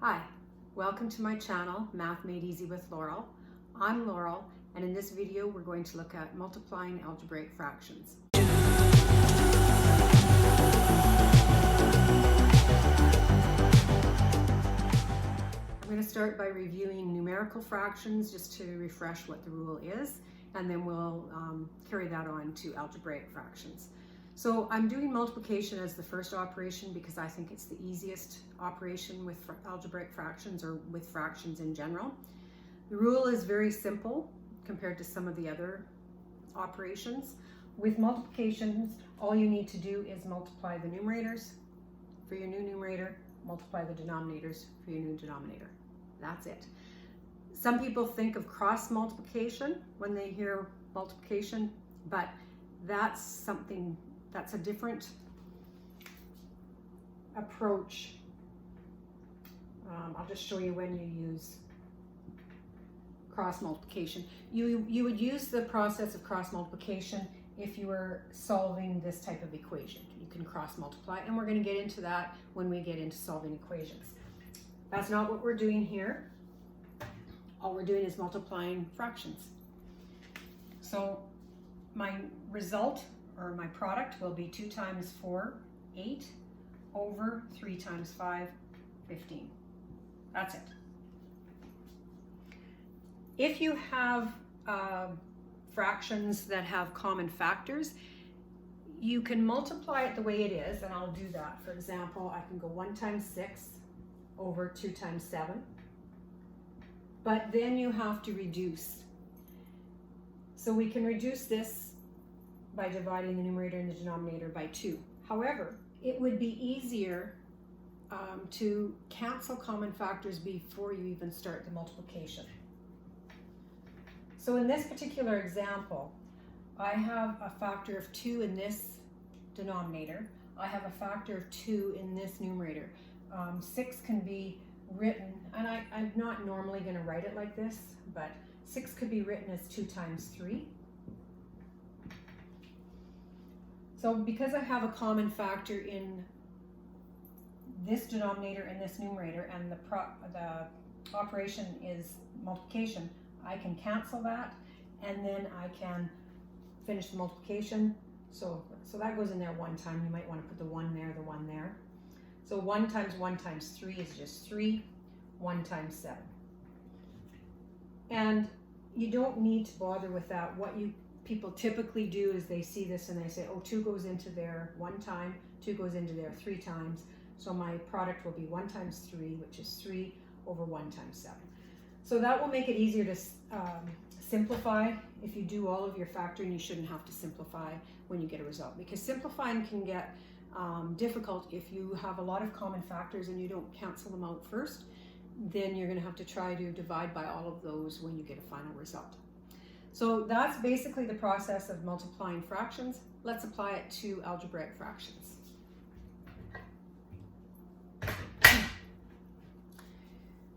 Hi, welcome to my channel, Math Made Easy with Laurel. I'm Laurel, and in this video we're going to look at multiplying algebraic fractions. I'm going to start by reviewing numerical fractions just to refresh what the rule is, and then we'll carry that on to algebraic fractions. So I'm doing multiplication as the first operation because I think it's the easiest operation with algebraic fractions or with fractions in general. The rule is very simple compared to some of the other operations. With multiplications, all you need to do is multiply the numerators for your new numerator, multiply the denominators for your new denominator. That's it. Some people think of cross multiplication when they hear multiplication, but that's a different approach. I'll just show you when you use cross multiplication. You would use the process of cross multiplication if you were solving this type of equation. You can cross multiply, and we're going to get into that when we get into solving equations. That's not what we're doing here. All we're doing is multiplying fractions. So my result, or my product, will be 2 times 4, 8, over 3 times 5, 15. That's it. If you have fractions that have common factors, you can multiply it the way it is, and I'll do that. For example, I can go 1 times 6 over 2 times 7, but then you have to reduce. So we can reduce this by dividing the numerator and the denominator by 2. However, it would be easier to cancel common factors before you even start the multiplication. So in this particular example, I have a factor of 2 in this denominator. I have a factor of 2 in this numerator. 6 can be written, and I'm not normally going to write it like this, but 6 could be written as 2 times 3. So because I have a common factor in this denominator and this numerator, and the operation is multiplication, I can cancel that, and then I can finish the multiplication. So that goes in there one time. You might want to put the 1 there, the 1 there. So 1 times 3 is just 3, 1 times 7. And you don't need to bother with that. What people typically do is they see this and they say, oh, 2 goes into there 1 time, 2 goes into there 3 times. So my product will be 1 times 3, which is 3 over 1 times 7. So that will make it easier to simplify. If you do all of your factoring, you shouldn't have to simplify when you get a result, because simplifying can get difficult if you have a lot of common factors and you don't cancel them out first. Then you're going to have to try to divide by all of those when you get a final result. So that's basically the process of multiplying fractions. Let's apply it to algebraic fractions.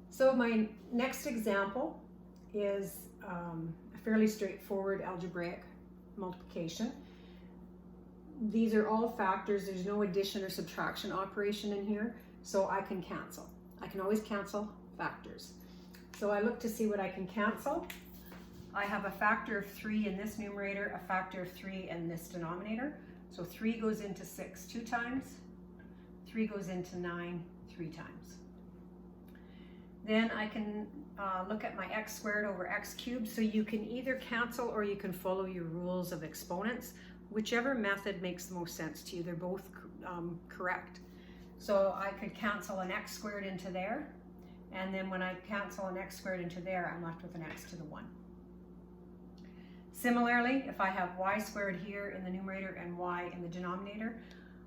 So my next example is a fairly straightforward algebraic multiplication. These are all factors. There's no addition or subtraction operation in here, so I can cancel. I can always cancel factors. So I look to see what I can cancel. I have a factor of 3 in this numerator, a factor of 3 in this denominator. So 3 goes into 6 2 times, 3 goes into 9 3 times. Then I can look at my x squared over x cubed. So you can either cancel or you can follow your rules of exponents. Whichever method makes the most sense to you. They're both correct. So I could cancel an x squared into there, and then when I cancel an x squared into there, I'm left with an x to the 1. Similarly, if I have y squared here in the numerator and y in the denominator,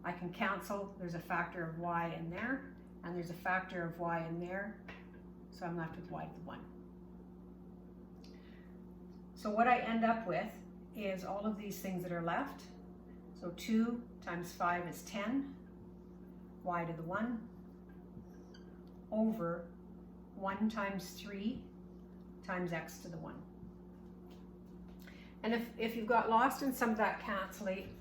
I can cancel. There's a factor of y in there, and there's a factor of y in there, so I'm left with y to the 1. So what I end up with is all of these things that are left. So 2 times 5 is 10, y to the 1, over 1 times 3 times x to the 1. And if you've got lost in some of that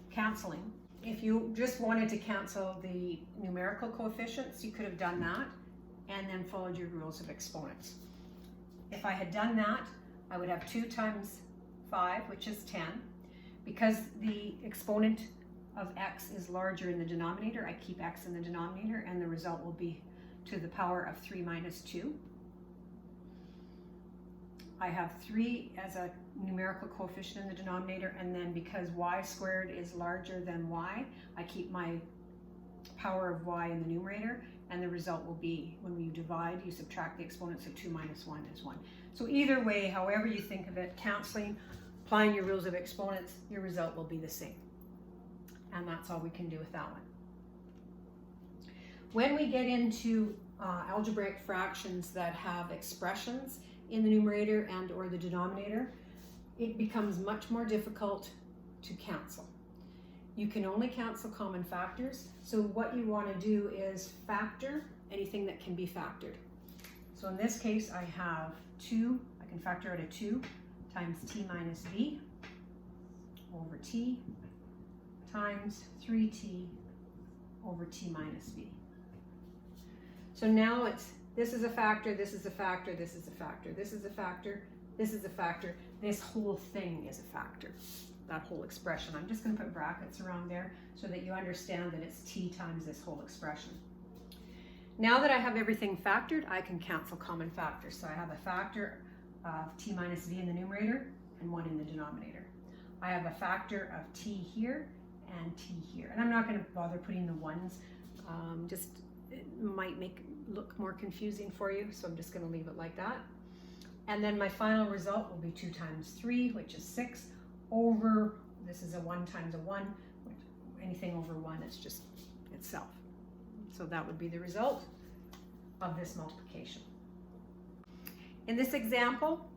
canceling, if you just wanted to cancel the numerical coefficients, you could have done that. and then followed your rules of exponents. If I had done that, I would have 2 times 5, which is 10. Because the exponent of x is larger in the denominator, I keep x in the denominator, and the result will be to the power of 3 minus 2. I have 3 as a numerical coefficient in the denominator, and then because y squared is larger than y, I keep my power of y in the numerator, and the result will be, when you divide, you subtract the exponents of 2 minus 1 is 1. So either way, however you think of it, canceling, applying your rules of exponents, your result will be the same. And that's all we can do with that one. When we get into algebraic fractions that have expressions in the numerator and or the denominator, it becomes much more difficult to cancel. You can only cancel common factors. So what you want to do is factor anything that can be factored. So in this case, I have 2, I can factor out a 2 times t minus b over t times 3t over t minus b. So now this is a factor, this is a factor, this is a factor, this is a factor, this is a factor, this whole thing is a factor, that whole expression. I'm just going to put brackets around there so that you understand that it's t times this whole expression. Now that I have everything factored, I can cancel common factors. So I have a factor of t minus v in the numerator and 1 in the denominator. I have a factor of t here and t here. And I'm not going to bother putting the ones, just it might make it look more confusing for you, so I'm just going to leave it like that. And then my final result will be 2 times 3, which is 6, over, this is a 1 times a 1, which, anything over 1 is just itself. So that would be the result of this multiplication. In this example,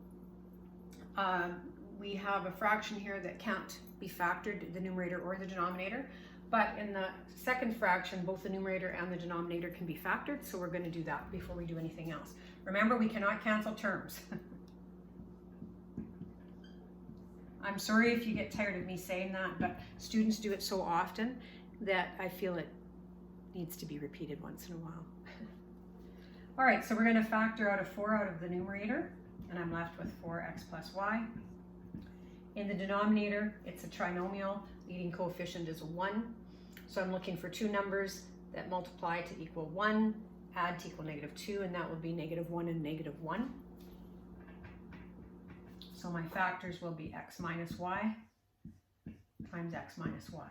we have a fraction here that can't be factored, the numerator or the denominator, but in the second fraction, both the numerator and the denominator can be factored, so we're going to do that before we do anything else. Remember, we cannot cancel terms. I'm sorry if you get tired of me saying that, but students do it so often that I feel it needs to be repeated once in a while. All right, so we're going to factor out a 4 out of the numerator, and I'm left with 4x plus y. In the denominator, it's a trinomial. Leading coefficient is a 1. So I'm looking for 2 numbers that multiply to equal 1, add to equal -2, and that will be -1 and -1. So my factors will be x minus y times x minus y.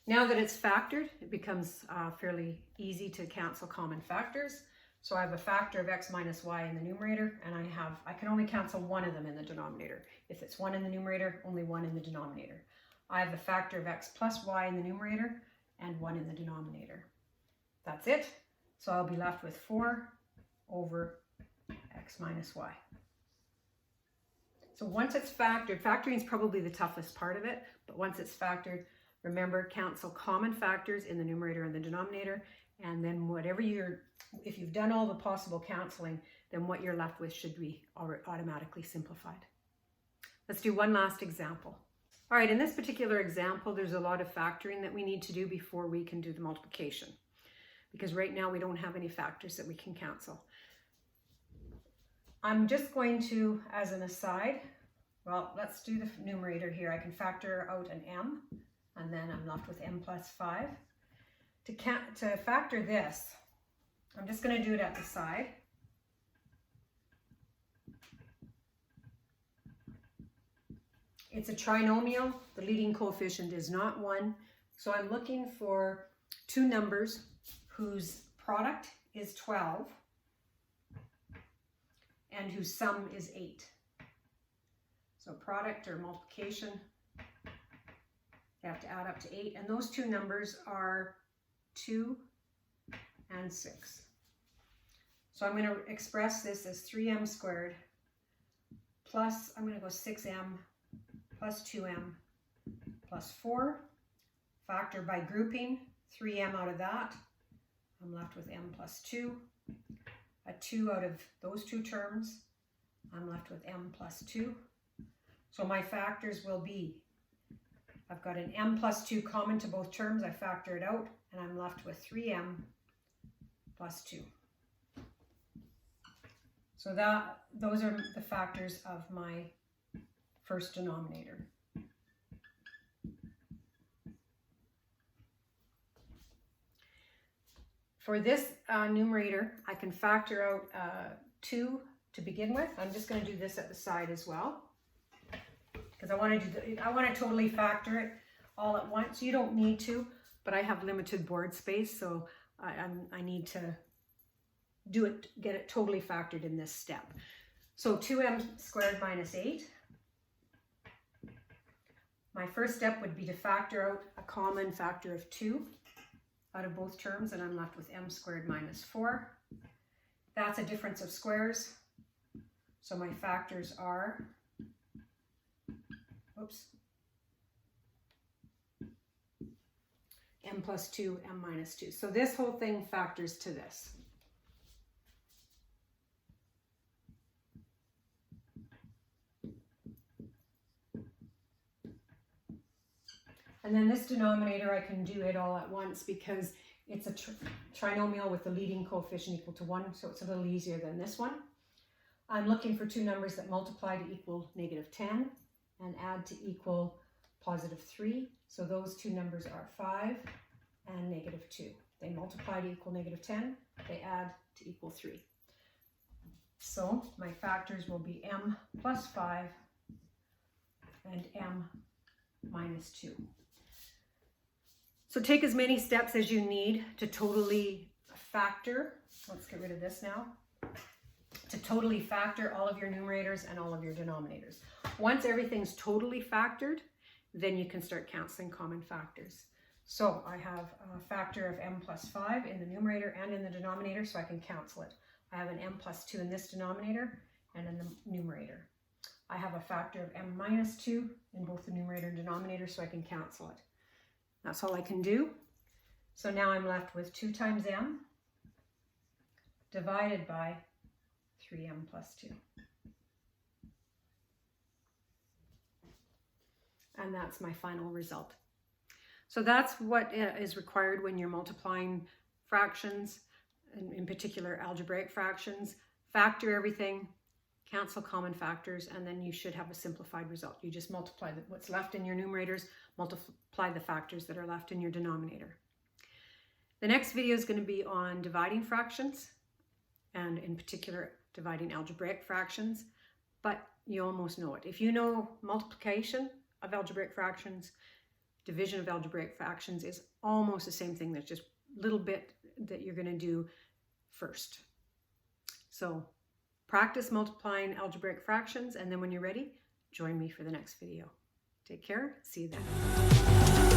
Now that it's factored, it becomes fairly easy to cancel common factors. So I have a factor of x minus y in the numerator, and I can only cancel one of them in the denominator. If it's 1 in the numerator, only 1 in the denominator. I have a factor of x plus y in the numerator and 1 in the denominator. That's it. So I'll be left with 4 over x minus y. So once it's factored, factoring is probably the toughest part of it, but once it's factored, remember, cancel common factors in the numerator and the denominator, and then if you've done all the possible canceling, then what you're left with should be automatically simplified. Let's do one last example. All right, in this particular example, there's a lot of factoring that we need to do before we can do the multiplication, because right now we don't have any factors that we can cancel. I'm just going to, as an aside, well, let's do the numerator here. I can factor out an m, and then I'm left with m plus 5. To factor this, I'm just going to do it at the side. It's a trinomial. The leading coefficient is not 1. So I'm looking for 2 numbers whose product is 12 and whose sum is 8. So product or multiplication, they have to add up to 8. And those 2 numbers are 2 and 6. So I'm going to express this as 3m squared plus, I'm going to go 6m plus 2m plus 4. Factor by grouping, 3m out of that. I'm left with m plus 2. A 2 out of those 2 terms. I'm left with m plus 2. So my factors will be, I've got an m plus 2 common to both terms. I factor it out, and I'm left with 3m plus 2. So those are the factors of my first denominator. For this numerator, I can factor out 2 to begin with. I'm just going to do this at the side as well, because I want to totally factor it all at once. You don't need to, but I have limited board space, so I need to get it totally factored in this step. So 2m squared minus 8. My first step would be to factor out a common factor of 2 out of both terms, and I'm left with m squared minus 4. That's a difference of squares. So my factors are, m plus 2, m minus 2. So this whole thing factors to this. And then this denominator, I can do it all at once because it's a trinomial with the leading coefficient equal to 1, so it's a little easier than this one. I'm looking for two numbers that multiply to equal -10 and add to equal +3. So those two numbers are 5 and -2. They multiply to equal -10, they add to equal 3. So my factors will be m plus 5 and m minus 2. So take as many steps as you need to totally factor. Let's get rid of this now. To totally factor all of your numerators and all of your denominators. Once everything's totally factored, then you can start canceling common factors. So I have a factor of m plus 5 in the numerator and in the denominator, so I can cancel it. I have an m plus 2 in this denominator and in the numerator. I have a factor of m minus 2 in both the numerator and denominator, so I can cancel it. That's all I can do. So now I'm left with 2 times m divided by 3m plus 2. And that's my final result. So that's what is required when you're multiplying fractions, in particular algebraic fractions. Factor everything, cancel common factors, and then you should have a simplified result. You just multiply what's left in your numerators, multiply the factors that are left in your denominator. The next video is going to be on dividing fractions, and in particular dividing algebraic fractions, but you almost know it. If you know multiplication of algebraic fractions, division of algebraic fractions is almost the same thing. There's just a little bit that you're going to do first. So practice multiplying algebraic fractions, and then when you're ready, join me for the next video. Take care. See you then.